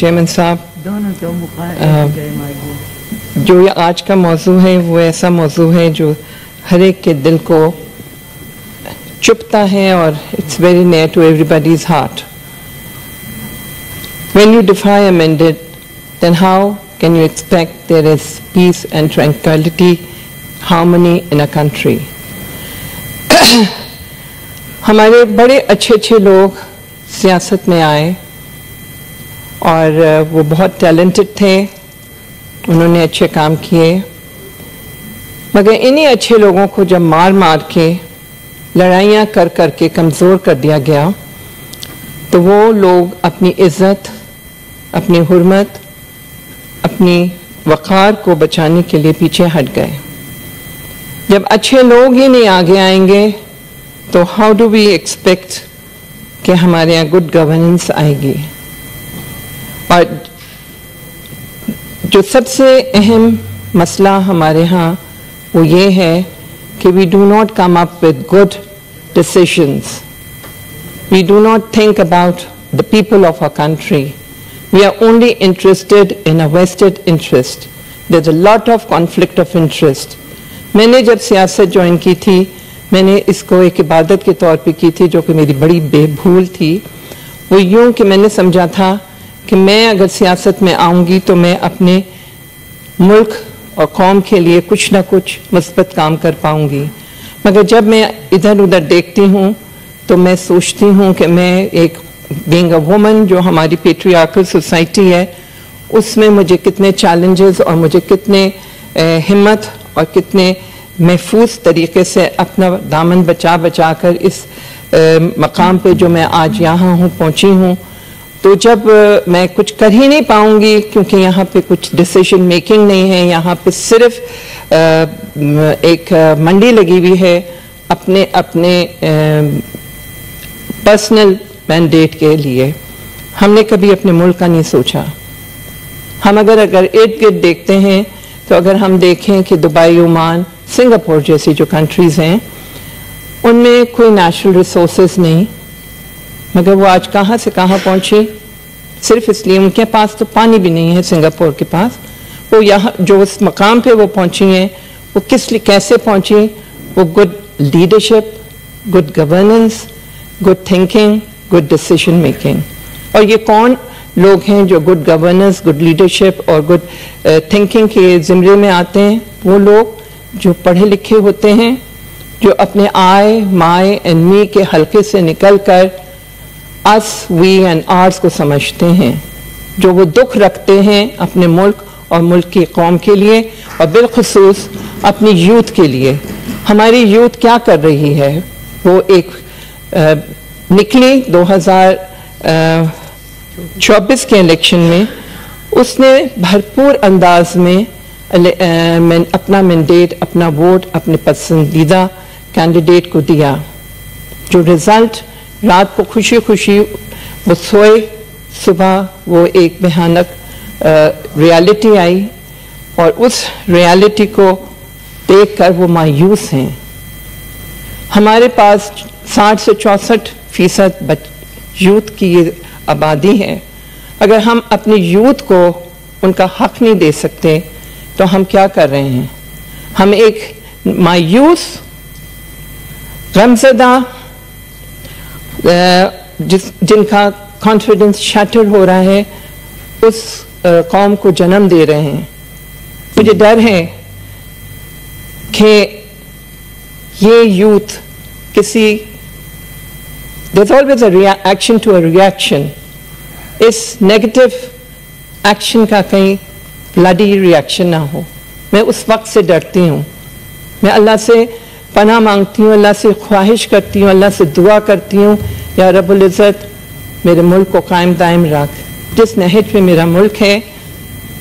Chairman साहब, जो ये आज का मौजू है वो ऐसा मौजू है जो हर एक के दिल को चुभता है और it's very near to everybody's heart. When you defy a mandate, then how can you expect there is peace and tranquility, harmony in a country? हमारे बड़े अच्छे अच्छे लोग सियासत में आए और वो बहुत टैलेंटेड थे, उन्होंने अच्छे काम किए, मगर इन्हीं अच्छे लोगों को जब मार मार के लड़ाइयाँ कर कर के कमज़ोर कर दिया गया तो वो लोग अपनी इज़्ज़त, अपनी हुर्मत, अपनी वक़ार को बचाने के लिए पीछे हट गए. जब अच्छे लोग ही नहीं आगे आएंगे तो हाउ डू वी एक्सपेक्ट कि हमारे यहाँ गुड गवर्नेंस आएगी. और जो सबसे अहम मसला हमारे यहाँ वो ये है कि we do not come up with good decisions. We do not think about the people of our country. We are only interested in a vested interest. There's a lot of conflict of interest. मैंने जब सियासत join की थी, मैंने इसको एक इबादत के तौर पे की थी, जो कि मेरी बड़ी बेभूल थी. वो यूं कि मैंने समझा था कि मैं अगर सियासत में आऊँगी तो मैं अपने मुल्क और कौम के लिए कुछ ना कुछ मुस्बत काम कर पाऊँगी. मगर जब मैं इधर उधर देखती हूँ तो मैं सोचती हूँ कि मैं एक बीइंग अ वुमन, जो हमारी पेट्रियार्कल सोसाइटी है, उसमें मुझे कितने चैलेंजेस और मुझे कितने हिम्मत और कितने महफूज तरीके से अपना दामन बचा बचा कर इस मकाम पे जो मैं आज यहाँ हूँ पहुँची हूँ. तो जब मैं कुछ कर ही नहीं पाऊँगी क्योंकि यहाँ पे कुछ डिसीजन मेकिंग नहीं है, यहाँ पे सिर्फ एक मंडी लगी हुई है अपने अपने पर्सनल मैंडेट के लिए. हमने कभी अपने मुल्क का नहीं सोचा. हम अगर इर्द गिर्द देखते हैं तो अगर हम देखें कि दुबई, ओमान, सिंगापुर जैसी जो कंट्रीज़ हैं उनमें कोई नेचुरल रिसोर्सेज नहीं, मगर वो आज कहाँ से कहाँ पहुँची सिर्फ इसलिए उनके पास तो पानी भी नहीं है. सिंगापुर के पास वो यहाँ जो उस मकाम पे वो पहुँची हैं वो किस लिए कैसे पहुँची? वो good leadership, good governance, good thinking, good decision making. और ये कौन लोग हैं जो गुड गवर्नेंस, गुड लीडरशिप और गुड थिंकिंग के ज़िम्मे में आते हैं? वो लोग जो पढ़े लिखे होते हैं, जो अपने आय, माय एंड मी के हल्के से निकल कर अस, वी एंड आर्स को समझते हैं, जो वो दुख रखते हैं अपने मुल्क और मुल्क की कौम के लिए और बिलखुसूस अपनी यूथ के लिए. हमारी यूथ क्या कर रही है? वो एक निकली 2024 के इलेक्शन में, उसने भरपूर अंदाज में अपना मैंडेट, अपना वोट अपने पसंदीदा कैंडिडेट को दिया. जो रिज़ल्ट रात को खुशी खुशी वो सोए, सुबह वो एक भयानक रियलिटी आई और उस रियलिटी को देखकर वो मायूस हैं. हमारे पास 60 से 64% यूथ की ये आबादी है. अगर हम अपने यूथ को उनका हक नहीं दे सकते तो हम क्या कर रहे हैं? हम एक मायूस, गमज़दा, जिनका कॉन्फिडेंस शटर हो रहा है, उस कौम को जन्म दे रहे हैं. मुझे डर है कि ये यूथ किसी there's always a reaction to a reaction. इस नेगेटिव एक्शन का कहीं ब्लडी रिएक्शन ना हो. मैं उस वक्त से डरती हूँ. मैं अल्लाह से पनाह मांगती हूँ, अल्लाह से ख्वाहिश करती हूँ, अल्लाह से दुआ करती हूँ, या रब्बुल इज़्ज़त मेरे मुल्क को कायम दायम रख. जिस नहज पे मेरा मुल्क है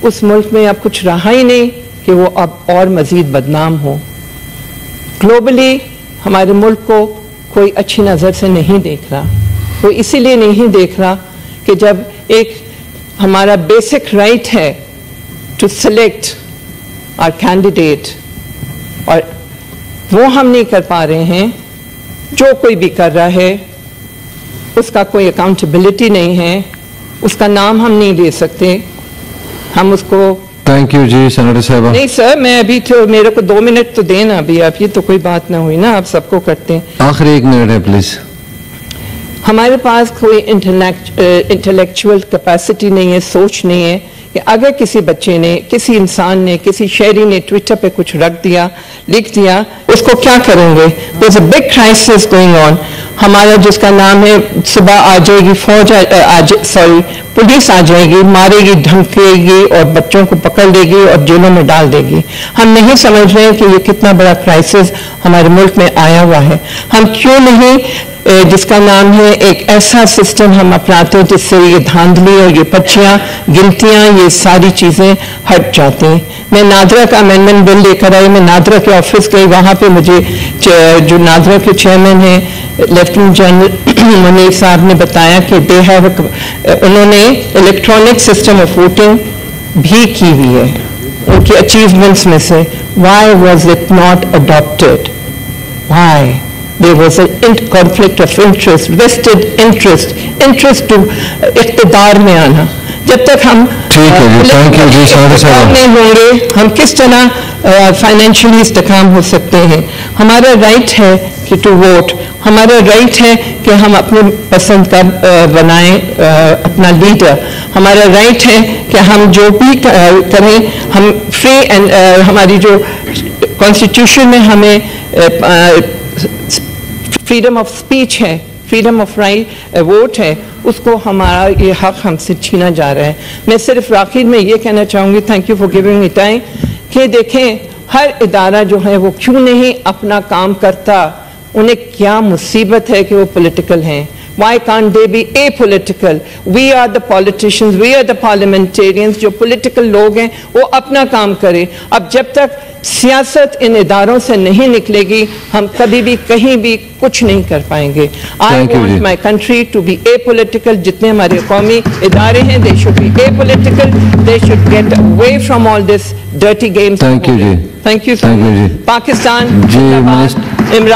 उस मुल्क में अब कुछ रहा ही नहीं कि वो अब और मज़ीद बदनाम हो. ग्लोबली हमारे मुल्क को कोई अच्छी नज़र से नहीं देख रहा. वो इसीलिए नहीं देख रहा कि जब एक हमारा बेसिक राइट है टू सेलेक्ट आवर कैंडिडेट और वो हम नहीं कर पा रहे हैं, जो कोई भी कर रहा है उसका कोई अकाउंटेबिलिटी नहीं है, उसका नाम हम नहीं ले सकते, हम उसको। थैंक यू जी सेनेटर साहबा। नहीं सर, मैं अभी तो, मेरे को 2 मिनट तो देना अभी आप, ये तो कोई बात ना हुई ना, आप सबको करते हैं। आखिरी 1 मिनट है प्लीज। हमारे पास कोई इंटेलेक्चुअल कैपेसिटी नहीं है, सोच नहीं है कि अगर किसी बच्चे ने, किसी इंसान ने, किसी शहरी ने ट्विटर पे कुछ रख दिया, लिख दिया, उसको क्या करेंगे? There's a big crisis going on। हमारा जिसका नाम है, सुबह आ जाएगी फौज, पुलिस आ जाएगी, मारेगी, धमकेगी और बच्चों को पकड़ लेगी और जेलों में डाल देगी। हम नहीं समझ रहे हैं कि ये कितना बड़ा क्राइसिस हमारे मुल्क में आया हुआ है। हम क्यों नहीं जिसका नाम है एक ऐसा सिस्टम हम अपनाते हैं जिससे ये धांधली और ये पर्चियां, गिनतियां, ये सारी चीजें हट जाती हैं। मैं नादरा का अमेंडमेंट बिल लेकर आई, मैं नादरा के ऑफिस गई, वहां पे मुझे जो नादरा के चेयरमैन हैं लेफ्टिनेंट जनरल मुनीर साहब ने बताया कि उन्होंने इलेक्ट्रॉनिक सिस्टम ऑफ वोटिंग भी की हुई है उनकी अचीवमेंट्स में से। Why was it not adopted? Why? There was a conflict of interest, vested interest to इक़्तिदार में आना। जब तक हम नहीं होंगे, हम किस तरह फाइनेंशियली इस्तेकाम हो सकते हैं? हमारा राइट है कि टू वोट, हमारा राइट है कि हम अपने पसंद का बनाएं अपना लीडर, हमारा राइट है कि हम जो भी करें हम फ्री एंड हमारी जो कॉन्स्टिट्यूशन में हमें फ्रीडम ऑफ स्पीच है, फ्रीडम ऑफ राइट वोट है, उसको हमारा ये हक हमसे छीना जा रहा है। मैं सिर्फ आखिर में ये कहना चाहूँगी, thank you for giving me time, कि देखें हर इदारा जो है वो क्यों नहीं अपना काम करता, उन्हें क्या मुसीबत है कि वो पॉलिटिकल हैं। Why can't they be apolitical? We are the politicians, we are the parliamentarians, जो political लोग हैं वो अपना काम करें। अब जब तक सियासत इन इदारों से नहीं निकलेगी, हम कभी भी कहीं भी कुछ नहीं कर पाएंगे। I want my country to be apolitical। जितने हमारे कौमी इदारे हैं, they should be apolitical, they should get away from all this dirty games। Thank you ji. Thank you so much। Pakistan, Imran